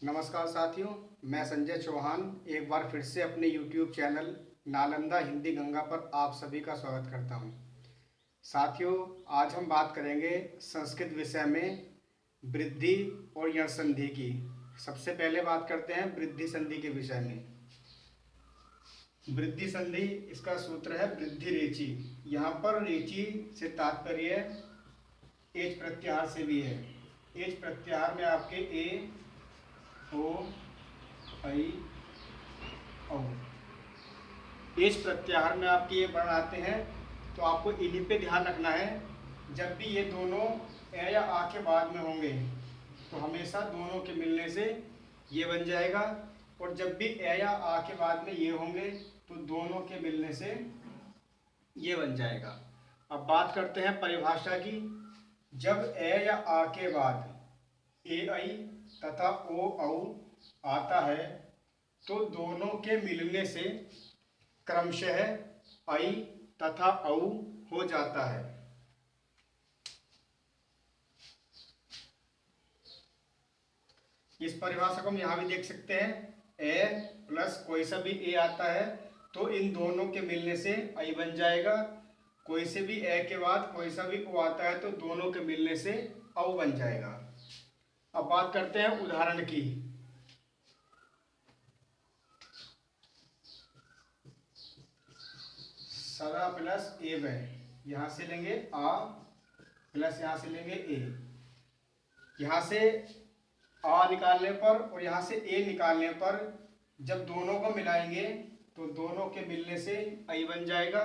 नमस्कार साथियों, मैं संजय चौहान एक बार फिर से अपने YouTube चैनल नालंदा हिंदी गंगा पर आप सभी का स्वागत करता हूं। साथियों, आज हम बात करेंगे संस्कृत विषय में वृद्धि और यण संधि की। सबसे पहले बात करते हैं वृद्धि संधि के विषय में। वृद्धि संधि, इसका सूत्र है वृद्धि रेची। यहाँ पर रेची से तात्पर्य एच प्रत्याहार से भी है। एच प्रत्याहार में आपके ए ओ आई औ एच प्रत्याहार में आपके ये वर्ण आते हैं, तो आपको इन्हीं पे ध्यान रखना है। जब भी ये दोनों ए या आ के बाद में होंगे तो हमेशा दोनों के मिलने से ये बन जाएगा, और जब भी ए या आ के बाद में ये होंगे तो दोनों के मिलने से ये बन जाएगा। अब बात करते हैं परिभाषा की। जब ए या आ के बाद ए आई तथा ओ औ आता है तो दोनों के मिलने से क्रमशः आई तथा औ हो जाता है। इस परिभाषा को हम यहाँ भी देख सकते हैं। ए प्लस कोई सा भी ए आता है तो इन दोनों के मिलने से आई बन जाएगा। कोई से भी ए के बाद कोई सा भी ओ आता है तो दोनों के मिलने से औ बन जाएगा। अब बात करते हैं उदाहरण की। सदा प्लस ए व, यहां से लेंगे आ प्लस यहां से लेंगे ए। यहां से आ निकालने पर और यहां से ए निकालने पर जब दोनों को मिलाएंगे तो दोनों के मिलने से आई बन जाएगा।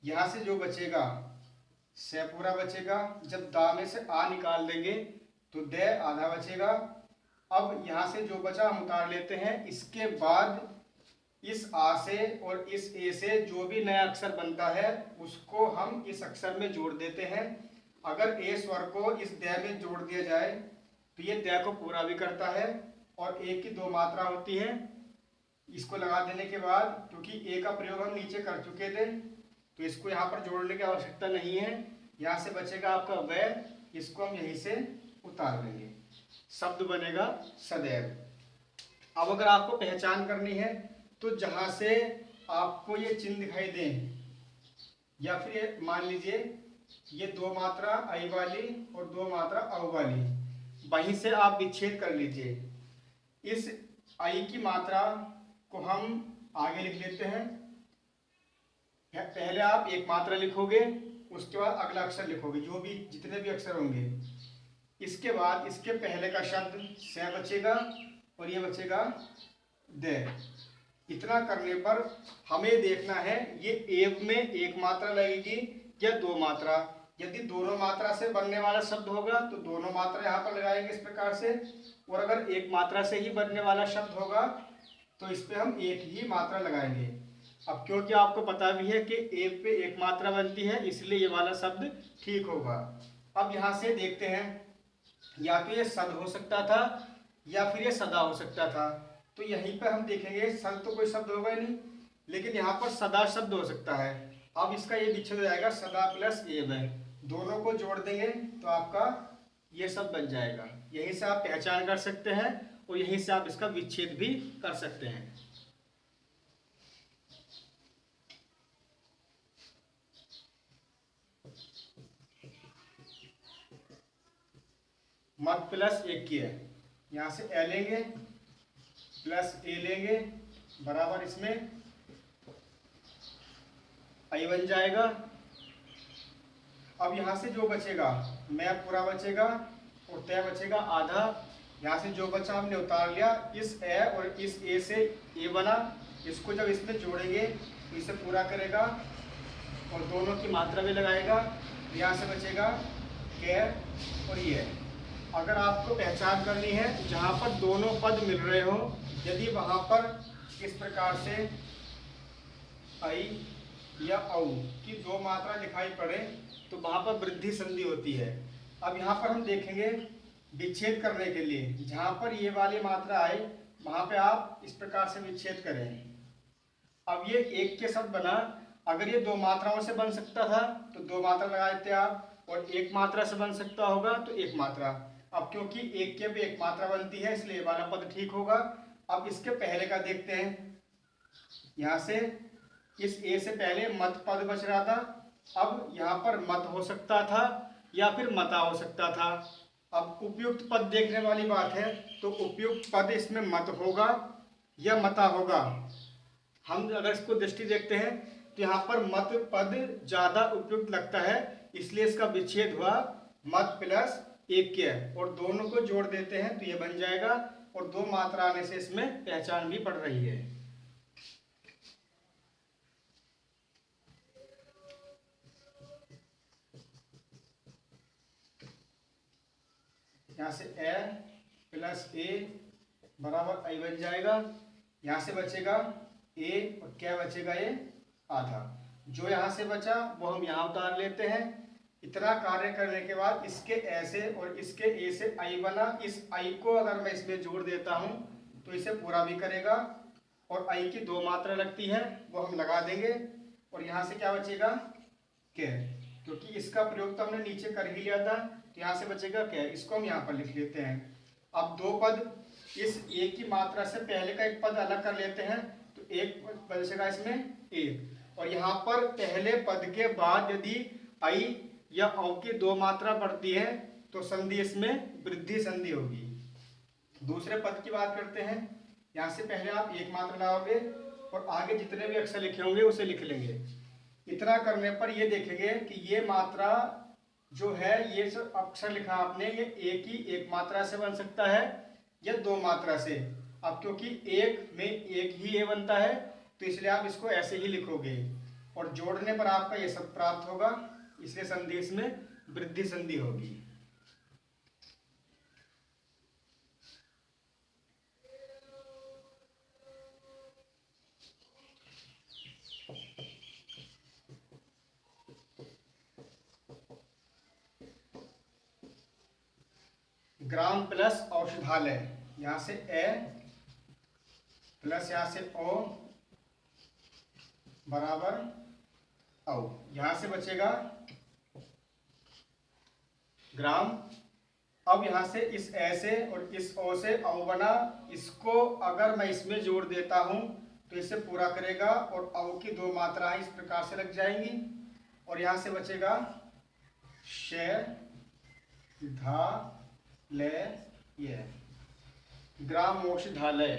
यहां से जो बचेगा से पूरा बचेगा। जब दा में से आ निकाल देंगे तो दे आधा बचेगा। अब यहाँ से जो बचा हम उतार लेते हैं। इसके बाद इस आ से और इस ए से जो भी नया अक्षर बनता है उसको हम इस अक्षर में जोड़ देते हैं। अगर ए स्वर को इस दे में जोड़ दिया जाए तो ये दे को पूरा भी करता है और ए की दो मात्रा होती है। इसको लगा देने के बाद, क्योंकि ए का प्रयोग हम नीचे कर चुके थे तो इसको यहाँ पर जोड़ने की आवश्यकता नहीं है। यहाँ से बचेगा आपका वह, इसको हम यहीं से उतार लेंगे। शब्द बनेगा सदैव। अब अगर आपको पहचान करनी है तो जहां से आपको ये चिन्ह दिखाई दे, या फिर मान लीजिए ये दो मात्रा आई वाली और दो मात्रा औ वाली, वहीं से आप विच्छेद कर लीजिए। इस आई की मात्रा को हम आगे लिख लेते हैं। पहले आप एक मात्रा लिखोगे, उसके बाद अगला अक्षर लिखोगे, जो भी जितने भी अक्षर होंगे। इसके बाद इसके पहले का शब्द से बचेगा और ये बचेगा दे। इतना करने पर हमें देखना है ये एव में एक मात्रा लगेगी या दो मात्रा। यदि दोनों मात्रा से बनने वाला शब्द होगा तो दोनों मात्रा यहाँ पर लगाएंगे इस प्रकार से, और अगर एक मात्रा से ही बनने वाला शब्द होगा तो इस पे हम एक ही मात्रा लगाएंगे। अब क्योंकि आपको पता भी है कि एव पे एक मात्रा बनती है, इसलिए ये वाला शब्द ठीक होगा। अब यहाँ से देखते हैं, या तो ये सद हो सकता था या फिर ये सदा हो सकता था। तो यहीं पर हम देखेंगे सद तो कोई शब्द होगा ही नहीं, लेकिन यहाँ पर सदा शब्द हो सकता है। अब इसका ये विच्छेद हो जाएगा, सदा प्लस एव है, दोनों को जोड़ देंगे तो आपका ये शब्द बन जाएगा। यहीं से आप पहचान कर सकते हैं और यहीं से आप इसका विच्छेद भी कर सकते हैं। मत प्लस एक की है, यहाँ से ए लेंगे प्लस ए लेंगे बराबर इसमें आई बन जाएगा। अब यहाँ से जो बचेगा मैं पूरा बचेगा और तय बचेगा आधा। यहाँ से जो बचा हमने उतार लिया। इस ए और इस ए से ए बना, इसको जब इसमें जोड़ेंगे तो इसे पूरा करेगा और दोनों की मात्रा भी लगाएगा। यहाँ से बचेगा कै और ये। अगर आपको पहचान करनी है जहाँ पर दोनों पद मिल रहे हो, यदि वहाँ पर इस प्रकार से आई या औ की दो मात्रा दिखाई पड़े तो वहाँ पर वृद्धि संधि होती है। अब यहाँ पर हम देखेंगे विच्छेद करने के लिए, जहाँ पर ये वाली मात्रा आए वहाँ पे आप इस प्रकार से विच्छेद करें। अब ये एक के शब्द बना। अगर ये दो मात्राओं से बन सकता था तो दो मात्रा लगा देते आप, और एक मात्रा से बन सकता होगा तो एक मात्रा। अब क्योंकि एक के भी एक मात्रा बनती है इसलिए ये वाला पद ठीक होगा। अब इसके पहले का देखते हैं। यहाँ से इस ए से पहले मत पद बच रहा था, अब यहाँ पर मत हो सकता था या फिर मता हो सकता था। अब उपयुक्त पद देखने वाली बात है, तो उपयुक्त पद इसमें मत होगा या मता होगा। हम अगर इसको दृष्टि देखते हैं तो यहाँ पर मत पद ज्यादा उपयुक्त लगता है, इसलिए इसका विच्छेद हुआ मत प्लस एक के, और दोनों को जोड़ देते हैं तो ये बन जाएगा, और दो मात्रा आने से इसमें पहचान भी पड़ रही है। यहाँ से ए प्लस ए बराबर आई बन जाएगा। यहाँ से बचेगा ए और क्या बचेगा, ये आधा। जो यहाँ से बचा वो हम यहाँ उतार लेते हैं। इतना कार्य करने के बाद इसके ए से और इसके ए से आई बना। इस आई को अगर मैं इसमें जोड़ देता हूँ तो इसे पूरा भी करेगा, और आई की दो मात्रा लगती है वो हम लगा देंगे, और यहाँ से क्या बचेगा के, क्योंकि इसका प्रयोग तो हमने नीचे कर ही लिया था, तो यहाँ से बचेगा क्या, इसको हम यहाँ पर लिख लेते हैं। अब दो पद, इस ए की मात्रा से पहले का एक पद अलग कर लेते हैं, तो एक बचेगा इसमें एक, और यहाँ पर पहले पद के बाद यदि आई या औ की दो मात्रा बढ़ती है तो संधि इसमें वृद्धि संधि होगी। दूसरे पद की बात करते हैं। यहाँ से पहले आप एक मात्रा लाओगे और आगे जितने भी अक्षर लिखे होंगे उसे लिख लेंगे। इतना करने पर ये देखेंगे कि ये मात्रा जो है, ये जो अक्षर लिखा आपने, ये एक ही एक मात्रा से बन सकता है या दो मात्रा से। अब क्योंकि एक में एक ही ए बनता है तो इसलिए आप इसको ऐसे ही लिखोगे, और जोड़ने पर आपका ये सब प्राप्त होगा, इसलिए संधि इसमें वृद्धि संधि होगी। ग्राम प्लस औषधालय, यहाँ से ए प्लस यहाँ से ओ बराबर औ, यहाँ से बचेगा ग्राम। अब यहाँ से इस ए से और इस ओ से औ बना, इसको अगर मैं इसमें जोड़ देता हूँ तो इसे पूरा करेगा, और औ की दो मात्राएं इस प्रकार से लग जाएंगी, और यहाँ से बचेगा श धा ले ये ग्राम औषधालय।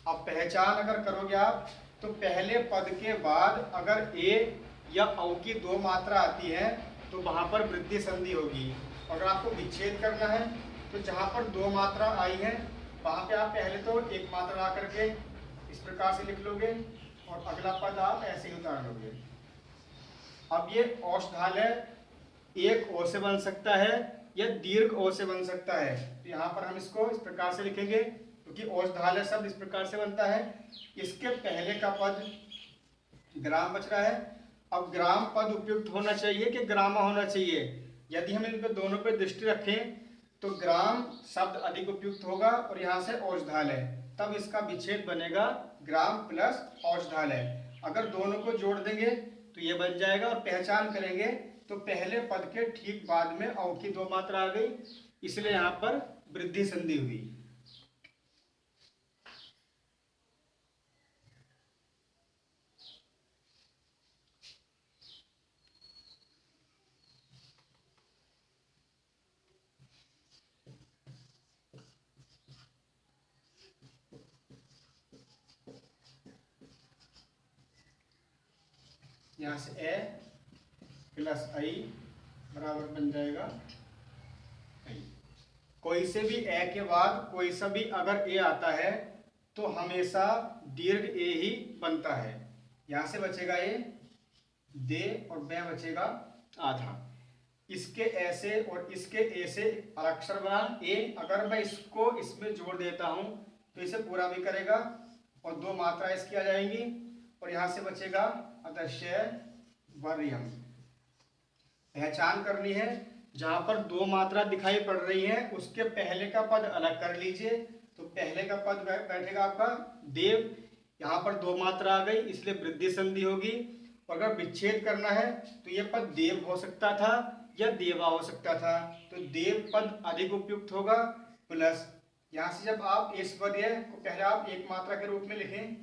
अब पहचान अगर करोगे आप तो पहले पद के बाद अगर ए या औ की दो मात्रा आती है तो वहां पर वृद्धि संधि होगी। अगर आपको विच्छेद करना है तो जहां पर दो मात्रा आई है वहां पे आप पहले तो एक मात्रा ला करके इस प्रकार से लिख लोगे, और अगला पद आप ऐसे ही उतार लोगे। अब ये औषधालय एक ओ से बन सकता है या दीर्घ ओ से बन सकता है, तो यहाँ पर हम इसको इस प्रकार से लिखेंगे, क्योंकि औषधालय शब्द इस प्रकार से बनता है। इसके पहले का पद ग्राम बच रहा है। अब ग्राम पद उपयुक्त होना चाहिए कि ग्रामा होना चाहिए। यदि हम इन पे दोनों पे दृष्टि रखें तो ग्राम शब्द अधिक उपयुक्त होगा, और यहाँ से औषधालय, तब इसका विच्छेद बनेगा ग्राम प्लस औषधालय। अगर दोनों को जोड़ देंगे तो ये बन जाएगा, और पहचान करेंगे तो पहले पद के ठीक बाद में औ की दो मात्रा आ गई, इसलिए यहाँ पर वृद्धि संधि हुई। यहाँ से ए प्लस आई बराबर बन जाएगा आई। कोई से भी ए के बाद कोई सा भी अगर ए आता है तो हमेशा दीर्घ ए ही बनता है। यहाँ से बचेगा ए दे और बे बचेगा आधा। इसके ए से और इसके ए से अक्षर बना ए, अगर मैं इसको इसमें जोड़ देता हूँ तो इसे पूरा भी करेगा, और दो मात्रा इसकी आ जाएंगी, और यहाँ से बचेगा अदश्य वर्यम। पहचान करनी है, जहां पर दो मात्रा दिखाई पड़ रही है उसके पहले का पद अलग कर लीजिए, तो पहले का पद बैठेगा आपका देव। यहाँ पर दो मात्रा आ गई इसलिए वृद्धि संधि होगी। अगर विच्छेद करना है तो ये पद देव हो सकता था या देवा हो सकता था, तो देव पद अधिक उपयुक्त होगा। प्लस यहां से जब आप ऐश्वर्य को पहले आप एक मात्रा के रूप में लिखें,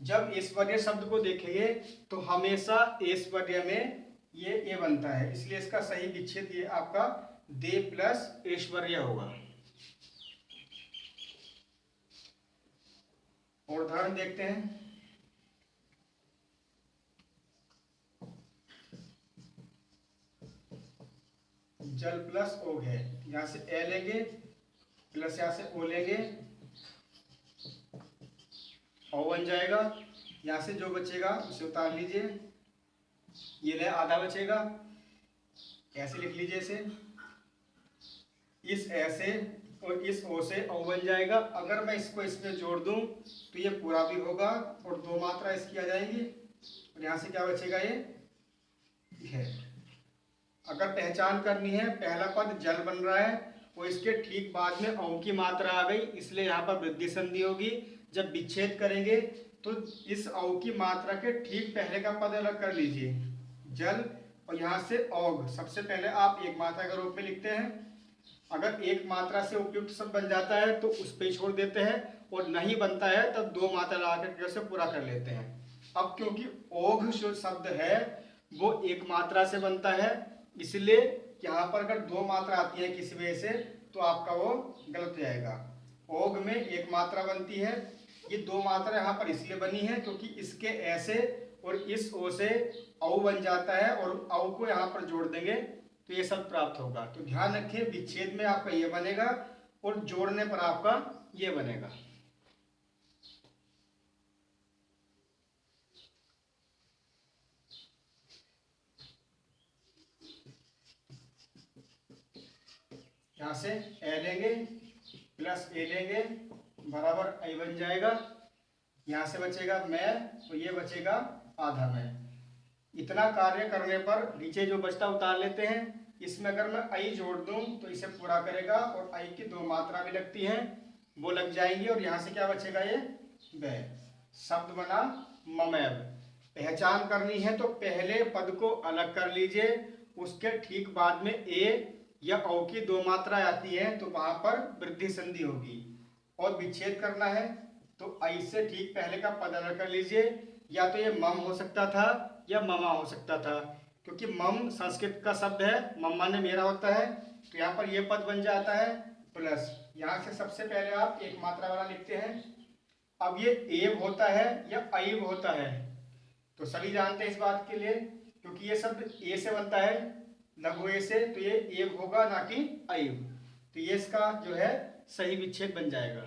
जब ऐश्वर्य शब्द को देखेंगे तो हमेशा ऐश्वर्य में ये ए बनता है, इसलिए इसका सही विच्छेद ये आपका दे प्लस ऐश्वर्य होगा। और उदाहरण देखते हैं। जल प्लस ओग है, यहां से ए लेंगे प्लस यहां से ओ लेंगे, ओ बन जाएगा। यहां से जो बचेगा उसे उतार लीजिए, ये ले आधा बचेगा, ऐसे लिख लीजिए इसे, इस ए से और इस ओ से ओ बन जाएगा। अगर मैं इसको इसमें जोड़ दूं तो ये पूरा भी होगा और दो मात्रा इसकी आ जाएंगी, और यहां से क्या बचेगा ये है। अगर पहचान करनी है, पहला पद जल बन रहा है और इसके ठीक बाद में औ की मात्रा आ गई, इसलिए यहाँ पर वृद्धि संधि होगी। जब विच्छेद करेंगे तो इस औ की मात्रा के ठीक पहले का पद अलग कर लीजिए, जल, और यहाँ से औग सबसे पहले आप एक मात्रा के रूप में लिखते हैं। अगर एक मात्रा से उपयुक्त शब्द बन जाता है तो उस पे छोड़ देते हैं, और नहीं बनता है तब दो मात्रा लगाकर से पूरा कर लेते हैं। अब क्योंकि ओघ जो शब्द है वो एक मात्रा से बनता है, इसलिए यहाँ पर अगर दो मात्रा आती है किसी वजह से तो आपका वो गलत हो जाएगा। ओघ में एक मात्रा बनती है, ये दो मात्रा यहाँ पर इसलिए बनी है क्योंकि इसके ऐसे और इस ओ से औ बन जाता है, और औ को यहाँ पर जोड़ देंगे तो ये सब प्राप्त होगा। तो ध्यान रखें, विच्छेद में आपका ये बनेगा और जोड़ने पर आपका ये बनेगा। यहाँ से ए लेंगे प्लस ए लेंगे बराबर आई बन जाएगा। यहाँ से बचेगा मैं तो ये बचेगा आधा मैं। इतना कार्य करने पर नीचे जो बचता उतार लेते हैं। इसमें अगर मैं आई जोड़ दूं तो इसे पूरा करेगा, और आई की दो मात्रा भी लगती हैं वो लग जाएंगी, और यहाँ से क्या बचेगा ये वे। शब्द बना ममैव। पहचान करनी है तो पहले पद को अलग कर लीजिए, उसके ठीक बाद में ए या औ की दो मात्रा आती है तो वहां पर वृद्धि संधि होगी। और विच्छेद करना है तो आई से ठीक पहले का पद अलग कर लीजिए, या तो ये मम हो सकता था या ममा हो सकता था, क्योंकि मम संस्कृत का शब्द है, मम्मा ने मेरा होता है, तो यहाँ पर ये पद बन जाता है। प्लस यहाँ से सबसे पहले आप एक मात्रा वाला लिखते हैं। अब ये एव होता है या अईव होता है, तो सभी जानते हैं इस बात के लिए, क्योंकि ये शब्द ए से बनता है, लघु ए से, तो ये एव होगा ना कि अईव। तो ये इसका जो है सही विच्छेद बन जाएगा।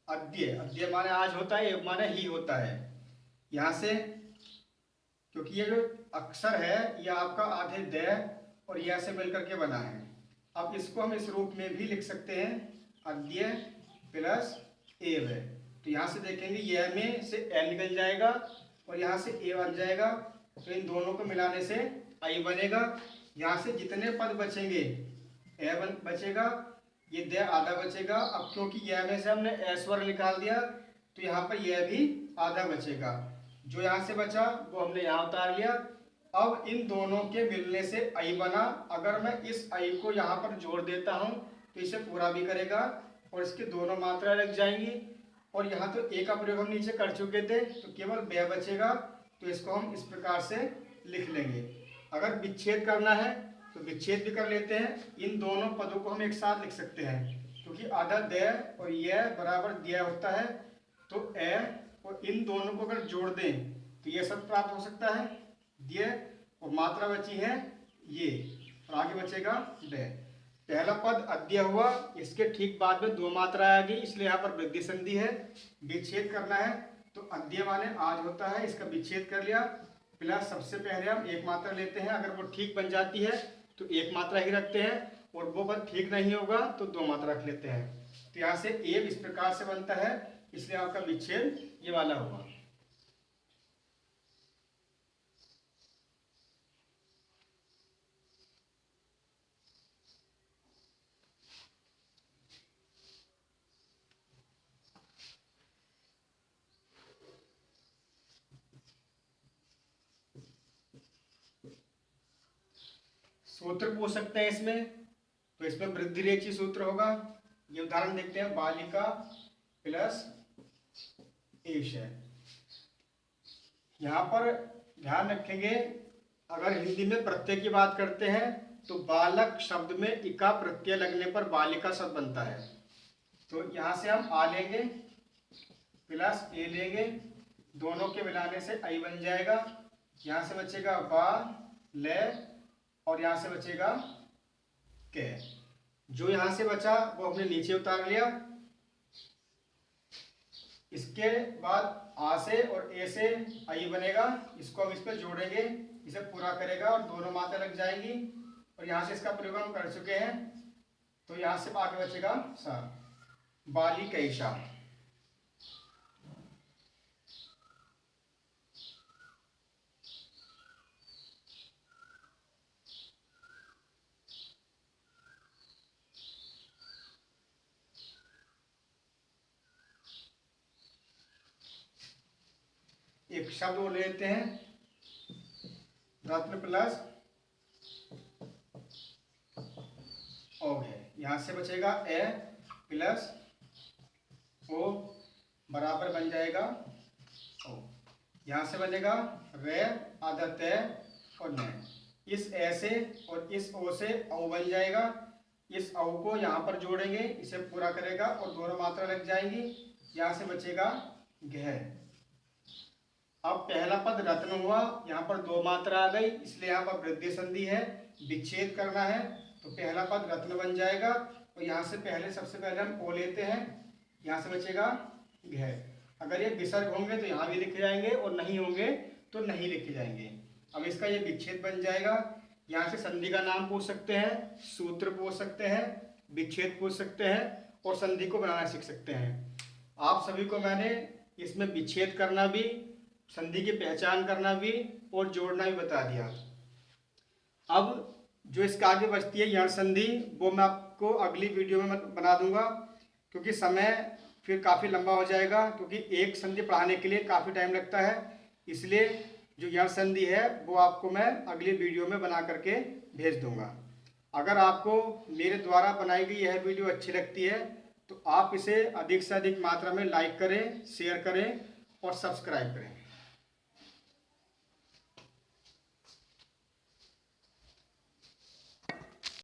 अद्य, अद्य माने आज होता है, एव माने ही होता है। यहां से क्योंकि ये जो अक्षर है ये आपका आधे द और यह से मिलकर के बना है। अब इसको हम इस रूप में भी लिख सकते हैं, अद्य प्लस एव। तो यहाँ से देखेंगे यह में से ए निकल जाएगा और यहाँ से ए बन जाएगा, तो इन दोनों को मिलाने से आई बनेगा। यहाँ से जितने पद बचेंगे ए बचेगा, ये द आधा बचेगा। अब क्योंकि यह में से हमने ऐश्वर्य निकाल दिया तो यहाँ पर यह भी आधा बचेगा। जो यहाँ से बचा वो हमने यहाँ उतार लिया। अब इन दोनों के मिलने से आई बना। अगर मैं इस आई को यहाँ पर जोड़ देता हूँ तो इसे पूरा भी करेगा और इसके दोनों मात्रा लग जाएंगी। और यहाँ तो ए का प्रयोग हम नीचे कर चुके थे, तो केवल बे बचेगा, तो इसको हम इस प्रकार से लिख लेंगे। अगर विच्छेद करना है तो विच्छेद भी कर लेते हैं। इन दोनों पदों को हम एक साथ लिख सकते हैं, क्योंकि आधा द और यह बराबर दिया होता है, तो ए और इन दोनों को अगर जोड़ दें तो ये सब प्राप्त हो सकता है, दिए, और मात्रा बची है ये, और आगे बचेगा ड। पहला पद अद्य हुआ, इसके ठीक बाद में दो मात्रा आ गई, इसलिए यहाँ पर वृद्धि संधि है। विच्छेद करना है तो अद्य माने आज होता है, इसका विच्छेद कर लिया। प्लस सबसे पहले हम एक मात्रा लेते हैं, अगर वो ठीक बन जाती है तो एक मात्रा ही रखते हैं, और वो पद ठीक नहीं होगा तो दो मात्रा रख लेते हैं। तो यहाँ से एव इस प्रकार से बनता है, इसलिए आपका विच्छेद ये वाला होगा। सूत्र पूछ सकते हैं इसमें, तो इसमें वृद्धि रेखीय सूत्र होगा। ये उदाहरण देखते हैं, बालिका प्लस एश है। यहाँ पर ध्यान रखेंगे, अगर हिंदी में प्रत्यय की बात करते हैं तो बालक शब्द में इका प्रत्यय लगने पर बालिका शब्द बनता है। तो यहाँ से हम आ लेंगे प्लस ए लेंगे, दोनों के मिलाने से आई बन जाएगा। यहाँ से बचेगा बा ले और यहाँ से बचेगा के। जो यहाँ से बचा वो हमने नीचे उतार लिया। इसके बाद आ से और ए से आई बनेगा, इसको हम इस पर जोड़ेंगे, इसे पूरा करेगा और दोनों मात्रा लग जाएंगी। और यहाँ से इसका प्रयोग हम कर चुके हैं, तो यहाँ से आगे बचेगा सा, बालिकैषा। एक शब्द वो लेते हैं, रत्न प्लस ओ है। यहां से बचेगा ए प्लस ओ बराबर बन जाएगा ओ। यहां से बनेगा रे आधा ते और न। इस ए से और इस ओ से औ बन जाएगा। इस औ को यहाँ पर जोड़ेंगे, इसे पूरा करेगा और दोनों मात्रा लग जाएंगी। यहाँ से बचेगा घ। अब पहला पद रत्न हुआ, यहाँ पर दो मात्रा आ गई, इसलिए यहाँ पर वृद्धि संधि है, विच्छेद करना है। तो पहला पद रत्न बन जाएगा और यहाँ से सबसे पहले हम ओ लेते हैं, यहाँ से बचेगा घ। अगर ये विसर्ग होंगे तो यहाँ भी लिखे जाएंगे और नहीं होंगे तो नहीं लिखे जाएंगे। अब इसका ये विच्छेद बन जाएगा। यहाँ से संधि का नाम पूछ सकते हैं, सूत्र पूछ सकते हैं, विच्छेद पूछ सकते हैं और संधि को बनाना सीख सकते हैं। आप सभी को मैंने इसमें विच्छेद करना भी, संधि की पहचान करना भी और जोड़ना भी बता दिया। अब जो इसका आगे बचती है यण संधि, वो मैं आपको अगली वीडियो में बना दूंगा, क्योंकि समय फिर काफ़ी लंबा हो जाएगा, क्योंकि एक संधि पढ़ाने के लिए काफ़ी टाइम लगता है। इसलिए जो यण संधि है वो आपको मैं अगली वीडियो में बना करके भेज दूंगा। अगर आपको मेरे द्वारा बनाई गई यह वीडियो अच्छी लगती है तो आप इसे अधिक से अधिक मात्रा में लाइक करें, शेयर करें और सब्सक्राइब करें।